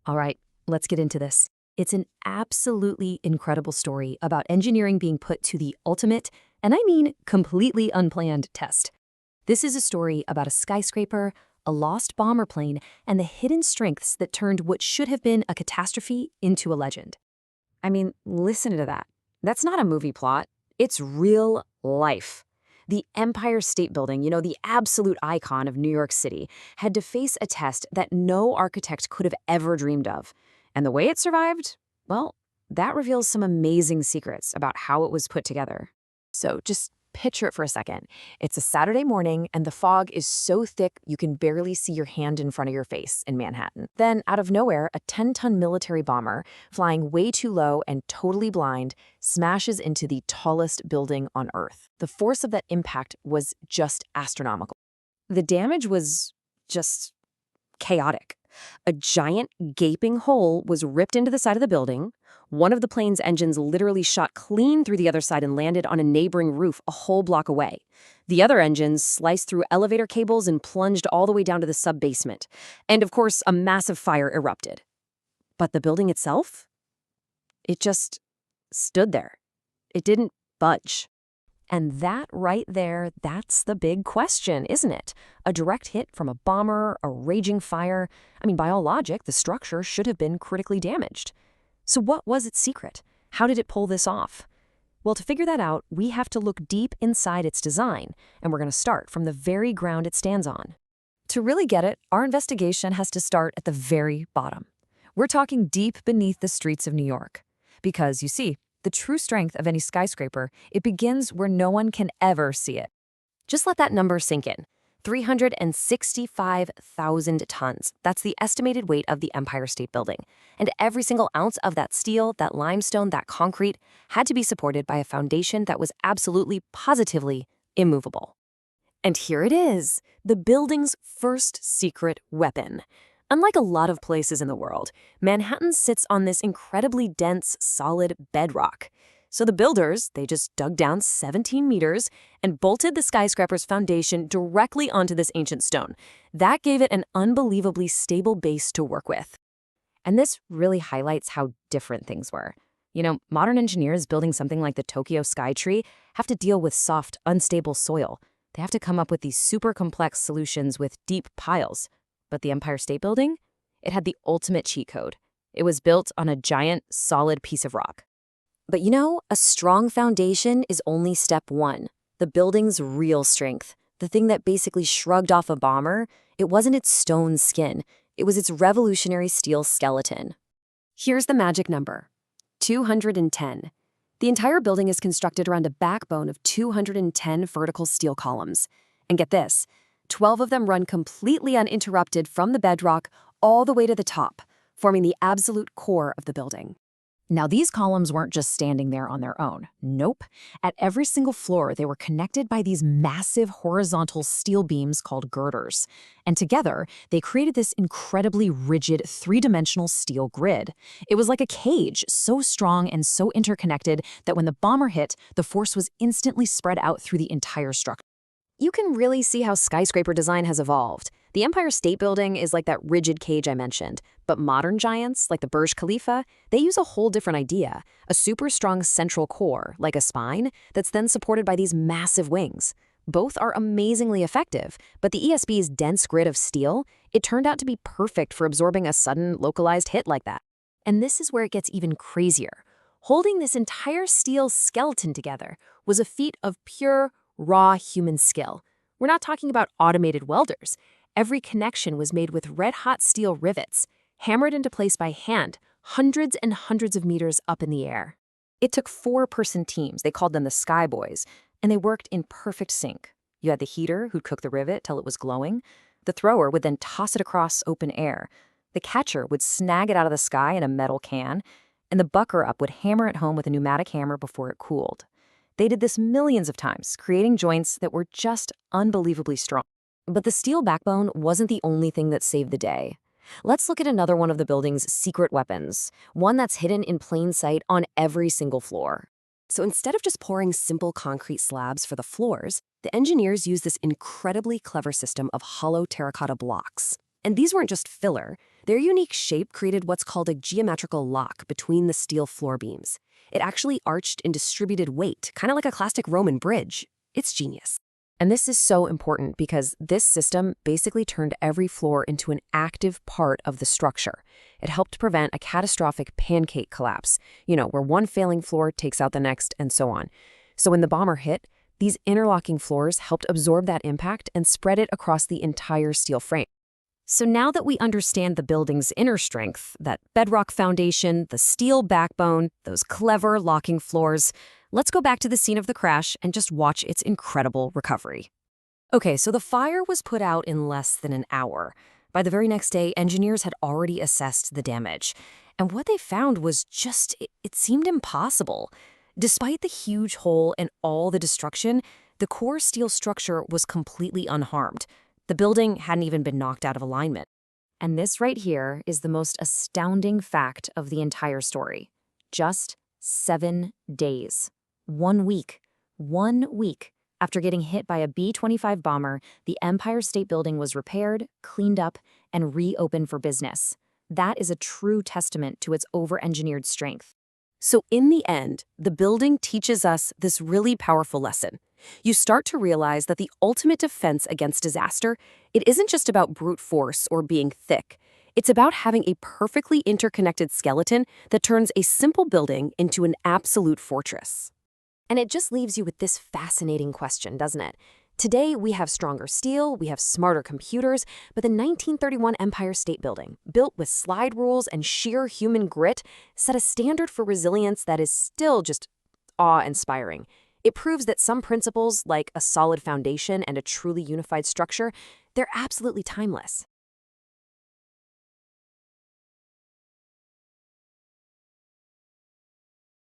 All right, let's get into this. It's an absolutely incredible story about engineering being put to the ultimate, and I mean completely unplanned test. This is a story about a skyscraper, a lost bomber plane, and the hidden strengths that turned what should have been a catastrophe into a legend. I mean, listen to that. That's not a movie plot. It's real life. The Empire State Building, the absolute icon of New York City, had to face a test that no architect could have ever dreamed of. And the way it survived, well, that reveals some amazing secrets about how it was put together. So just picture it for a second. It's a Saturday morning, and the fog is so thick you can barely see your hand in front of your face in Manhattan. Then, out of nowhere, a 10-ton military bomber, flying way too low and totally blind, smashes into the tallest building on Earth. The force of that impact was just astronomical. The damage was just chaotic. A giant, gaping hole was ripped into the side of the building. One of the plane's engines literally shot clean through the other side and landed on a neighboring roof a whole block away. The other engines sliced through elevator cables and plunged all the way down to the sub-basement. And of course, a massive fire erupted. But the building itself? It just stood there. It didn't budge. And that right there, that's the big question, isn't it? A direct hit from a bomber, a raging fire. I mean, by all logic, the structure should have been critically damaged. So what was its secret? How did it pull this off? Well, to figure that out, we have to look deep inside its design, and we're going to start from the very ground it stands on. To really get it, our investigation has to start at the very bottom. We're talking deep beneath the streets of New York. Because, you see, the true strength of any skyscraper, it begins where no one can ever see it. Just let that number sink in. 365,000 tons. That's the estimated weight of the Empire State Building. And every single ounce of that steel, that limestone, that concrete had to be supported by a foundation that was absolutely, positively immovable. And here it is, the building's first secret weapon. Unlike a lot of places in the world, Manhattan sits on this incredibly dense, solid bedrock. So the builders, they just dug down 17 meters and bolted the skyscraper's foundation directly onto this ancient stone. That gave it an unbelievably stable base to work with. And this really highlights how different things were. Modern engineers building something like the Tokyo Skytree have to deal with soft, unstable soil. They have to come up with these super complex solutions with deep piles. But the Empire State Building? It had the ultimate cheat code. It was built on a giant, solid piece of rock. But a strong foundation is only step one. The building's real strength, the thing that basically shrugged off a bomber, it wasn't its stone skin. It was its revolutionary steel skeleton. Here's the magic number, 210. The entire building is constructed around a backbone of 210 vertical steel columns. And get this, 12 of them run completely uninterrupted from the bedrock all the way to the top, forming the absolute core of the building. Now, these columns weren't just standing there on their own. Nope. At every single floor, they were connected by these massive horizontal steel beams called girders. And together, they created this incredibly rigid, three-dimensional steel grid. It was like a cage, so strong and so interconnected that when the bomber hit, the force was instantly spread out through the entire structure. You can really see how skyscraper design has evolved. The Empire State Building is like that rigid cage I mentioned, but modern giants, like the Burj Khalifa, they use a whole different idea, a super strong central core, like a spine, that's then supported by these massive wings. Both are amazingly effective, but the ESB's dense grid of steel, it turned out to be perfect for absorbing a sudden, localized hit like that. And this is where it gets even crazier. Holding this entire steel skeleton together was a feat of pure, raw human skill. We're not talking about automated welders. Every connection was made with red-hot steel rivets, hammered into place by hand, hundreds and hundreds of meters up in the air. It took 4-person teams, they called them the Sky Boys, and they worked in perfect sync. You had the heater who'd cook the rivet till it was glowing. The thrower would then toss it across open air. The catcher would snag it out of the sky in a metal can, and the bucker-up would hammer it home with a pneumatic hammer before it cooled. They did this millions of times, creating joints that were just unbelievably strong. But the steel backbone wasn't the only thing that saved the day. Let's look at another one of the building's secret weapons, one that's hidden in plain sight on every single floor. So instead of just pouring simple concrete slabs for the floors, the engineers used this incredibly clever system of hollow terracotta blocks. And these weren't just filler. Their unique shape created what's called a geometrical lock between the steel floor beams. It actually arched in distributed weight, kind of like a classic Roman bridge. It's genius. And this is so important because this system basically turned every floor into an active part of the structure. It helped prevent a catastrophic pancake collapse, where one failing floor takes out the next and so on. So when the bomber hit, these interlocking floors helped absorb that impact and spread it across the entire steel frame. So now that we understand the building's inner strength, that bedrock foundation, the steel backbone, those clever locking floors, let's go back to the scene of the crash and just watch its incredible recovery. Okay, so the fire was put out in less than an hour. By the very next day, engineers had already assessed the damage. And what they found was it seemed impossible. Despite the huge hole and all the destruction, the core steel structure was completely unharmed. The building hadn't even been knocked out of alignment. And this right here is the most astounding fact of the entire story. Just 7 days. 1 week. 1 week. After getting hit by a B-25 bomber, the Empire State Building was repaired, cleaned up, and reopened for business. That is a true testament to its over-engineered strength. So in the end, the building teaches us this really powerful lesson. You start to realize that the ultimate defense against disaster, it isn't just about brute force or being thick. It's about having a perfectly interconnected skeleton that turns a simple building into an absolute fortress. And it just leaves you with this fascinating question, doesn't it? Today, we have stronger steel, we have smarter computers, but the 1931 Empire State Building, built with slide rules and sheer human grit, set a standard for resilience that is still just awe-inspiring. It proves that some principles, like a solid foundation and a truly unified structure, they're absolutely timeless.